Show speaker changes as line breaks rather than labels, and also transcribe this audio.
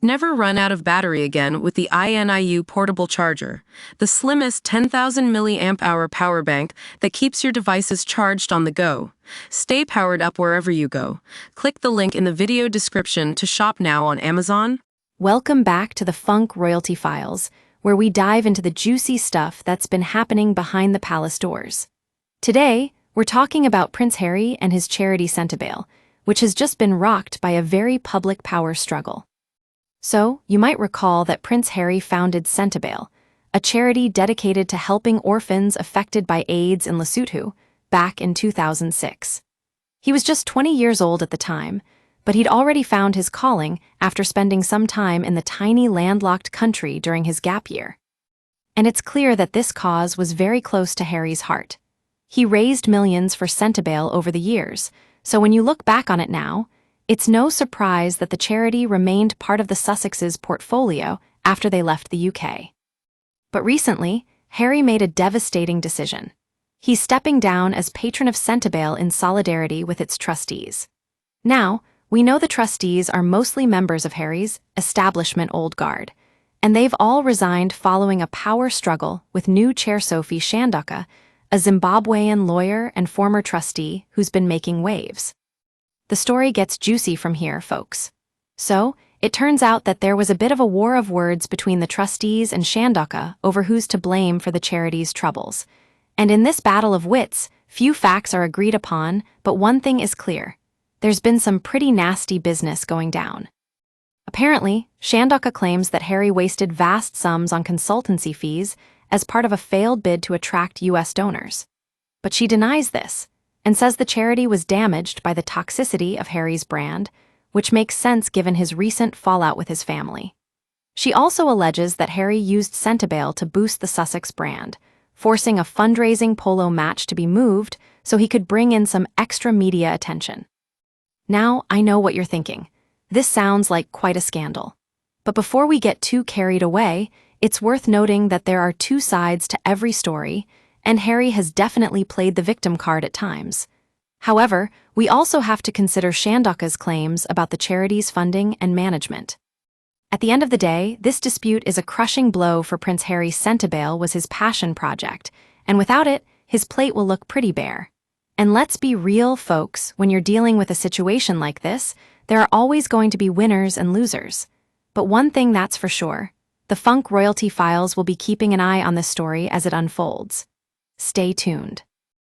Never run out of battery again with the INIU portable charger, the slimmest 10,000 milliamp hour power bank that keeps your devices charged on the go. Stay powered up wherever you go. Click the link in the video description to shop now on Amazon.
Welcome back to the Funk Royalty Files, where we dive into the juicy stuff that's been happening behind the palace doors. Today, we're talking about Prince Harry and his charity Sentebale, which has just been rocked by a very public power struggle. So, you might recall that Prince Harry founded Sentebale, a charity dedicated to helping orphans affected by AIDS in Lesotho, back in 2006. He was just 20 years old at the time, but he'd already found his calling after spending some time in the tiny landlocked country during his gap year. And it's clear that this cause was very close to Harry's heart. He raised millions for Sentebale over the years, so when you look back on it now, it's no surprise that the charity remained part of the Sussexes' portfolio after they left the UK. But recently, Harry made a devastating decision. He's stepping down as patron of Sentebale in solidarity with its trustees. Now, we know the trustees are mostly members of Harry's establishment old guard, and they've all resigned following a power struggle with new chair Sophie Shandoka, a Zimbabwean lawyer and former trustee who's been making waves. The story gets juicy from here, folks. So, it turns out that there was a bit of a war of words between the trustees and Shandoka over who's to blame for the charity's troubles. And in this battle of wits, few facts are agreed upon, but one thing is clear. There's been some pretty nasty business going down. Apparently, Shandoka claims that Harry wasted vast sums on consultancy fees as part of a failed bid to attract US donors. But she denies this, and says the charity was damaged by the toxicity of Harry's brand, which makes sense given his recent fallout with his family. She also alleges that Harry used Sentebale to boost the Sussex brand, forcing a fundraising polo match to be moved so he could bring in some extra media attention. Now, I know what you're thinking. This sounds like quite a scandal. But before we get too carried away, it's worth noting that there are two sides to every story, and Harry has definitely played the victim card at times. However, we also have to consider Shandoka's claims about the charity's funding and management. At the end of the day, this dispute is a crushing blow for Prince Harry. Sentebale was his passion project, and without it, his plate will look pretty bare. And let's be real, folks, when you're dealing with a situation like this, there are always going to be winners and losers. But one thing that's for sure, the Funk Royalty Files will be keeping an eye on this story as it unfolds. Stay tuned.